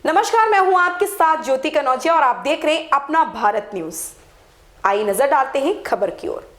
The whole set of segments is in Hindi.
नमस्कार, मैं हूं आपके साथ ज्योति कनौजिया और आप देख रहे हैं अपना भारत न्यूज। आइए नजर डालते हैं खबर की ओर।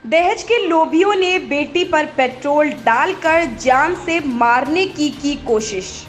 दहेज के लोभियों ने बेटी पर पेट्रोल डालकर जान से मारने की कोशिश।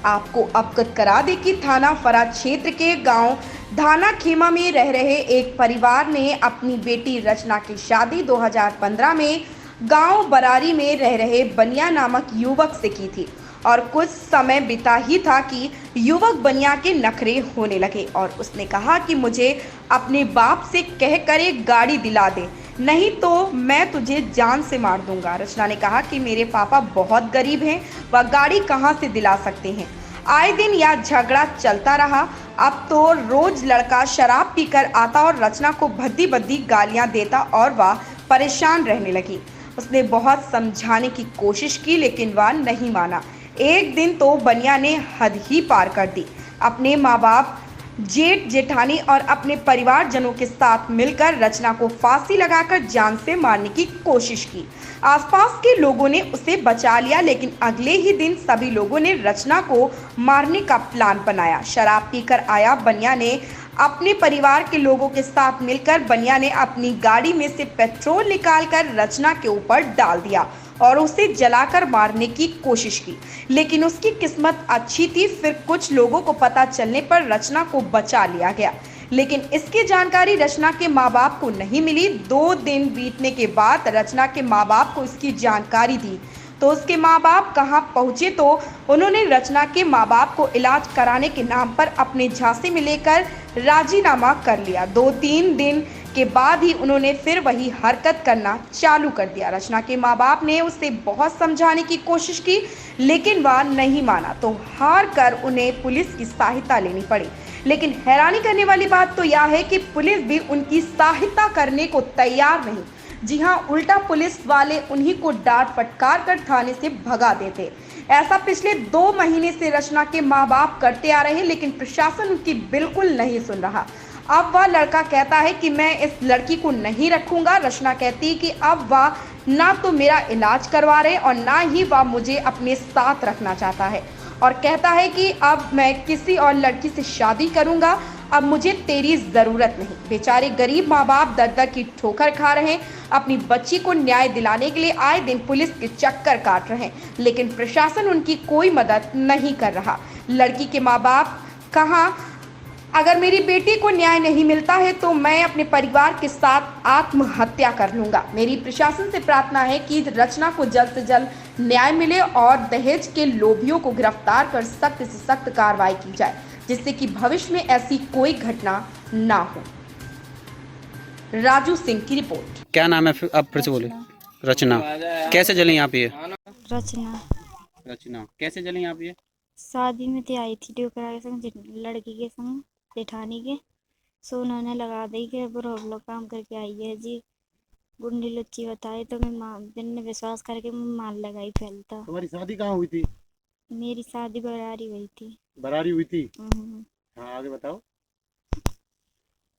आपको अवगत करा दे कि थाना फराद क्षेत्र के गांव धाना खेमा में रह रहे एक परिवार ने अपनी बेटी रचना की शादी 2015 में गांव बरारी में रह रहे बनिया नामक युवक से की थी और कुछ समय बीता ही था कि युवक बनिया के नखरे होने लगे और उसने कहा कि मुझे अपने बाप से कहकर एक गाड़ी दिला दे, नहीं तो मैं तुझे जान से मार दूंगा। रचना ने कहा कि मेरे पापा बहुत गरीब हैं, वह गाड़ी कहां से दिला सकते हैं। आए दिन यह झगड़ा चलता रहा। अब तो रोज लड़का शराब पीकर आता और रचना को भद्दी भद्दी गालियां देता और वह परेशान रहने लगी। उसने बहुत समझाने की कोशिश की लेकिन वह नहीं माना। एक दिन तो बनिया ने हद ही पार कर दी। अपने माँ बाप, जेठ जेठानी और अपने परिवारजनों के साथ मिलकर रचना को फांसी लगाकर जान से मारने की कोशिश की। आसपास के लोगों ने उसे बचा लिया लेकिन अगले ही दिन सभी लोगों ने रचना को मारने का प्लान बनाया। शराब पीकर आया बनिया ने अपने परिवार के लोगों के साथ मिलकर बनिया ने अपनी गाड़ी में से पेट्रोल निकालकर रचना के ऊपर डाल दिया और उसे जलाकर मारने की कोशिश की, लेकिन उसकी किस्मत अच्छी थी। फिर कुछ लोगों को पता चलने पर रचना को बचा लिया गया, लेकिन इसकी जानकारी रचना के माँ बाप को नहीं मिली। 2 दिन बीतने के बाद रचना के माँ बाप को इसकी जानकारी दी तो उसके माँ बाप कहाँ पहुँचे तो उन्होंने रचना के माँ बाप को इलाज कराने के नाम पर अपने झांसे में लेकर राजीनामा कर लिया। 2-3 दिन के बाद ही उन्होंने फिर वही हरकत करना चालू कर दिया। रचना के माँ बाप ने उसे बहुत समझाने की कोशिश की लेकिन वह नहीं माना तो हार कर उन्हें पुलिस की सहायता लेनी पड़ी। लेकिन हैरानी करने वाली बात तो यह है कि पुलिस भी उनकी सहायता करने को तैयार नहीं। जी हां, उल्टा पुलिस वाले उन्हीं को डांट फटकार कर थाने से भगा देते। ऐसा पिछले 2 महीने से रचना के माँ बाप करते आ रहे हैं लेकिन प्रशासन उनकी बिल्कुल नहीं सुन रहा। अब वह लड़का कहता है कि मैं इस लड़की को नहीं रखूंगा। रचना कहती है कि अब वह ना तो मेरा इलाज करवा रहे और ना ही वह मुझे अपने साथ रखना चाहता है और कहता है कि अब मैं किसी और लड़की से शादी करूंगा, अब मुझे तेरी जरूरत नहीं। बेचारे गरीब माँ बाप दर दर की ठोकर खा रहे हैं। अपनी बच्ची को न्याय दिलाने के लिए आए दिन पुलिस के चक्कर काट रहे हैं लेकिन प्रशासन उनकी कोई मदद नहीं कर रहा। लड़की के माँ बाप कहाँ, अगर मेरी बेटी को न्याय नहीं मिलता है तो मैं अपने परिवार के साथ आत्महत्या कर लूंगा। मेरी प्रशासन से प्रार्थना है कि रचना को जल्द से जल्द न्याय मिले और दहेज के लोभियों को गिरफ्तार कर सख्त से सख्त कार्रवाई की जाए जिससे कि भविष्य में ऐसी कोई घटना ना हो। राजू सिंह की रिपोर्ट। क्या नाम है आप फिर से बोले? रचना। कैसे जली आप ये? रचना कैसे जली आप ये? शादी में तो आई थी ड्योकरा के संग, लड़की के संग, जेठानी के। सो उन्होंने लगा दी कि बुरा काम करके आई है जी, गुंडी लुच्ची बताई तो मैं दिन ने विश्वास करके मैं मार लगाई फैलता। तुम्हारी शादी कहाँ हुई थी? मेरी शादी बरारी हुई थी। बरारी हुई थी? हाँ, आगे बताओ।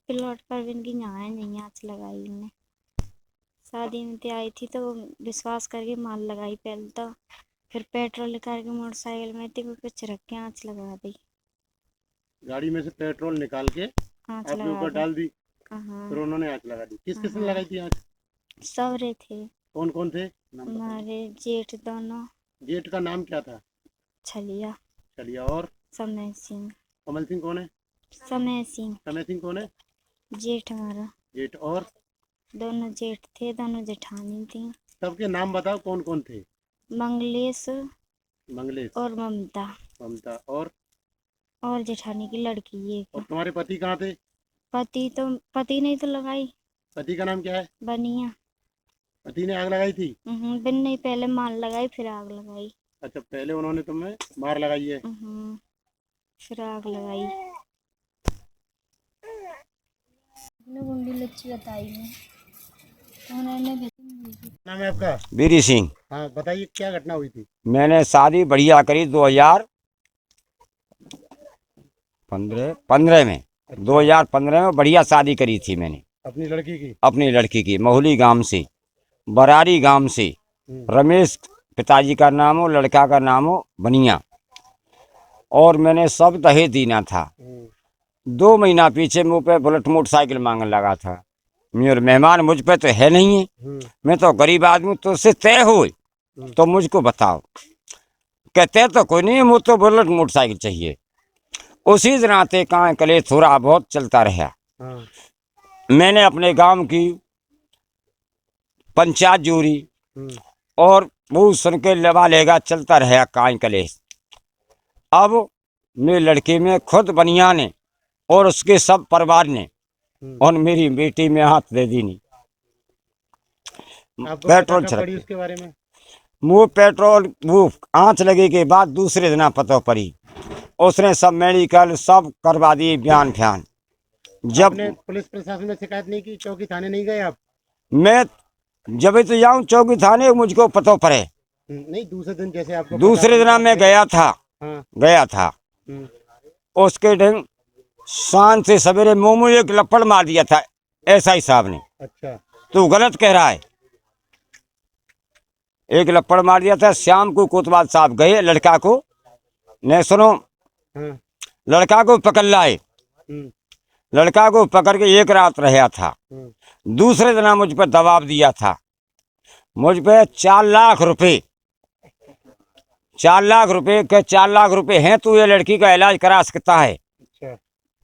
प्लॉट पर इनकी यहाँ नहीं आँच लगाई इनने। शादी में तो आई थी तो विश्वास करके मार लगाई फैलता। फिर पेट्रोल निकाल के मोटरसाइकिल में थी कुछ रख के आँच लगा दी। गाड़ी में से पेट्रोल निकाल के आँच आपके ऊपर डाल दी, हाँ। फिर उन्होंने आँच लगा दी। किस किसने लगाई थी आँच? सवरे थे। कौन कौन थे? हमारे जेठ दोनों। जेठ का नाम क्या था? छलिया। चलिए, और? समय सिंह। कमल सिंह कौन है? समय सिंह। समय सिंह कौन है? जेठ हमारा। जेठ, और? दोनों जेठ थे, दोनों जेठानी थी। सबके नाम बताओ कौन कौन थे? मंगलेश मंगलेश और ममता। ममता, और जेठानी की लड़की ये और तुम्हारे पति कहाँ थे? पति नहीं तो लगाई। पति का नाम क्या है? बनिया। पति ने आग लगाई थी? बिन नहीं, पहले मार लगाई फिर आग लगाई। अच्छा, पहले उन्होंने तुम्हें मार लगाई है? फिर आग लगाई। गुंडी लच्छी बताई है उन्होंने। नाम है आपका? बीरी सिंह। हाँ, बताइए क्या घटना हुई थी? मैंने शादी बढ़िया करी 2015 में। 2015 में बढ़िया शादी करी थी मैंने अपनी लड़की की? अपनी लड़की की। महुली गांव से, बरारी गांव से। रमेश पिताजी का नाम हो, लड़का का नाम हो बनिया। और मैंने सब दहेज दीना था। 2 महीना पीछे मुँह पे बुलेट मोटरसाइकिल मांगने लगा था। मेरे मेहमान मुझ पे तो है नहीं है, मैं तो गरीब आदमी हूँ, तो उससे तय हो तो मुझको बताओ। कहते तो कोई नहीं, मुझे तो बुलेट मोटरसाइकिल चाहिए। उसी दिन आते कहाँ कले थोड़ा बहुत चलता रहा। मैंने अपने गांव की पंचायत जोड़ी और वो सुन के लवा लेगा चलता रहा काई कलेश। अब मेरे लड़के में खुद बनिया ने और उसके सब परिवार ने और मेरी बेटी में हाथ दे दी नहीं। आपको पेट्रोल पता कब पड़ी छिड़क उसके बारे में? वो पेट्रोल वो आँच लगे के बाद दूसरे दिन पता पड़ी। उसने सब मेडिकल सब करवा दिए, बयान फ्यान। जब आपने पुलिस प्रशासन में शिकायत नहीं की? चौकी थाने नहीं गए आप? मैं जब तो जाऊं चौकी थाने, मुझको पता पड़े। नहीं, दूसरे दिन जैसे आपको दूसरे दिन मैं गया था। हाँ। गया था उसके दिन शान से सवेरे मुंह में एक लपड़ मार दिया था एसआई साहब ने। अच्छा। तू गलत कह रहा है। एक लपड़ मार दिया था। शाम को कोतवाल साहब गए, लड़का को नहीं सुनो, हाँ। लड़का को पकड़ लाए। लड़का को पकड़ के एक रात रहा था। दूसरे दिन मुझ पर दबाव दिया था। मुझ पे 4 लाख रुपए 4 लाख रुपए के 4 लाख रुपए हैं, तू ये लड़की का इलाज करा सकता है। अच्छा।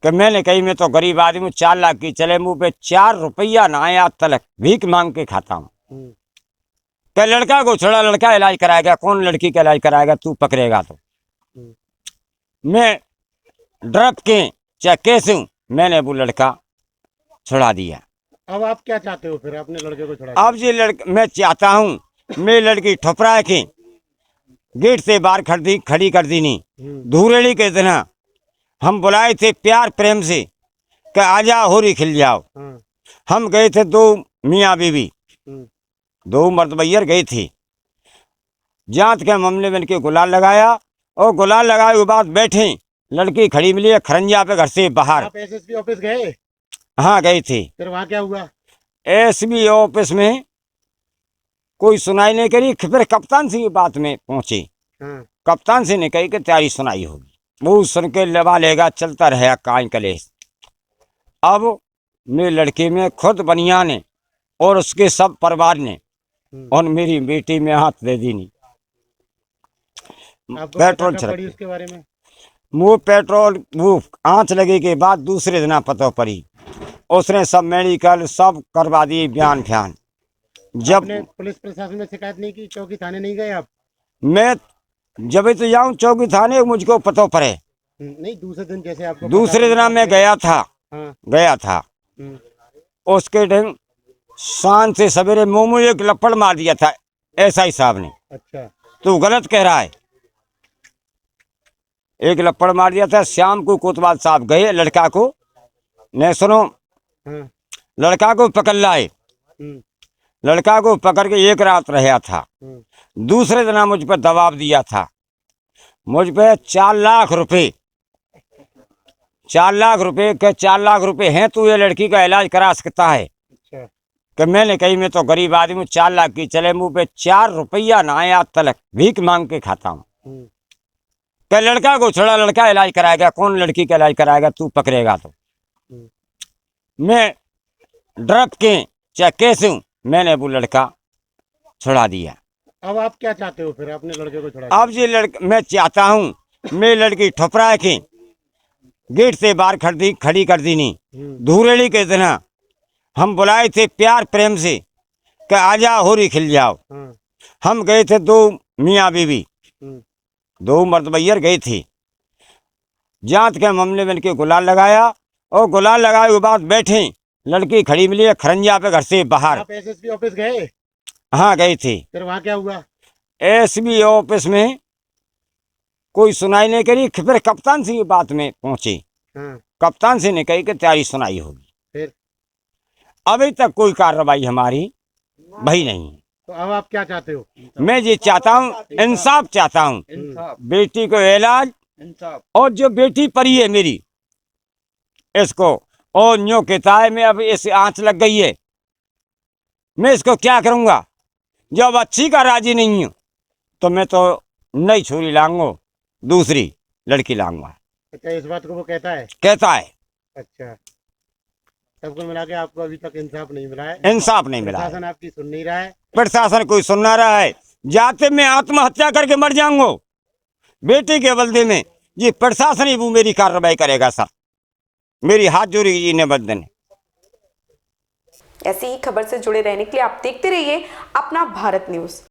कि मैंने कही मैं तो गरीब आदमी हूँ, 4 लाख की चले मुंह पे 4 रुपया ना आया तलक भीख मांग के खाता हूँ। कि लड़का को छोड़ा, लड़का इलाज कराएगा। कौन लड़की का इलाज कराएगा? तू पकड़ेगा तो। मैं ड्रप के चाहे कैसे हूँ, मैंने वो लड़का छुड़ा दिया। अब आप क्या चाहते हो फिर? अपने लड़के को छुड़ा अब ये मैं चाहता हूँ मेरी लड़की ठुपरा के गेट से बाहर खड़ी कर दी नहीं। धूरेली के दिन हम बुलाए थे प्यार प्रेम से कि आजा होरी खिल जाओ। हम गए थे 2 मियाँ बीवी, 2 मर्द बैयर गए थे। जांच के मामले में इनके गुलाल लगाया और गुलाल लगाए के बाद बैठे, लड़की खड़ी मिली है खरंजा पे घर से बाहर। आप एसएसपी ऑफिस गए? हाँ गए थे। फिर वहाँ क्या हुआ? एसपी ऑफिस में कोई सुनाई नहीं करी। फिर कप्तान से बात में पहुंचे। कप्तान से ने कही कि तैयारी सुनाई होगी। वो सुन के लवा लेगा चलता रहा काई कलेश। अब मेरे लड़के में खुद बनिया ने और उसके सब परिवार ने और मेरी बेटी में हाथ दे दी नहीं। पेट्रोल पड़ी छिड़क उसके बारे में? वो पेट्रोल वो आँच लगे के बाद दूसरे दिन पता पड़ी। उसने सब मेडिकल सब करवा दिए, बयान फ्यान। जब आपने पुलिस प्रशासन में शिकायत नहीं की? चौकी थाने नहीं गए आप? मैं जब तो जाऊं चौकी थाने, मुझको पता पड़े। नहीं, दूसरे दिन जैसे आपको दूसरे दिन मैं गया था। हाँ। गया था उसके दिन शान से सवेरे मुंह में एक लपड़ मार दिया था एसआई साहब ने। अच्छा। तू गलत कह रहा है। एक लपड़ मार दिया था। शाम को कोतवाल साहब गए, लड़का को नहीं सुनो, लड़का को पकड़ लाए। लड़का को पकड़ के एक रात रहा था। दूसरे दिन मुझ पर दबाव दिया था। मुझ पे 4 लाख रुपए 4 लाख रुपए के 4 लाख रुपए हैं, तू ये लड़की का इलाज करा सकता है। अच्छा। कि मैंने कही मैं तो गरीब आदमी हूँ, 4 लाख की चले मुंह पे 4 रुपया ना आया तलक भीख मांग के खाता हूँ। कि लड़का को छोड़ा, लड़का इलाज कराएगा। कौन लड़की का इलाज कराएगा? तू पकड़ेगा तो। मैं ड्रप के चाहे कैसे हूँ, मैंने वो लड़का छुड़ा दिया। अब आप क्या चाहते हो फिर? अपने लड़के को छुड़ा? अब ये मैं चाहता हूँ मेरी लड़की ठुपरा के गेट से बाहर खड़ी कर दी नहीं। धूरेली के दिन हम बुलाए थे प्यार प्रेम से कि आजा होरी खिल जाओ। हम गए थे 2 मियाँ बीवी, 2 मर्द बैयर गए थे। जांच के मामले में इनके गुलाल लगाया और गुलाल लगाए के बाद बैठे, लड़की खड़ी मिली है खरंजा पे घर से बाहर। आप एसएसपी ऑफिस गए? हाँ गए थे। फिर वहाँ क्या हुआ? एसपी ऑफिस में कोई सुनाई नहीं करी। फिर कप्तान से बात में पहुंचे। कप्तान से ने कही कि तैयारी सुनाई होगी। फिर अभी तक कोई कार्रवाई हमारी भई नहीं। तो अब आप क्या चाहते हो? मैं ये चाहता हूँ, इंसाफ चाहता हूँ। बेटी को इलाज और जो बेटी परी है मेरी, इसको और न्यू किताए में अब इस आँच लग गई है। मैं इसको क्या करूँगा? जब अच्छी का राजी नहीं हूँ तो मैं तो नई छुरी लाऊंगा दूसरी। लड़की लाऊंगा। अच्छा, इस बात को वो कहता है? कहता है। अच्छा, सबको मिला के आपको अभी तक इंसाफ नहीं मिला है? इंसाफ नहीं मिला है। प्रशासन आपकी सुन नहीं रहा है? प्रशासन कोई सुन ना रहा है। जाते मैं आत्महत्या करके मर जाऊंगा बेटी के बदले में, ये प्रशासन ही वो मेरी कार्रवाई करेगा सर। मेरी हाथ जोड़ी जी निवेदन है। ऐसी ही खबर से जुड़े रहने के लिए आप देखते रहिए अपना भारत न्यूज।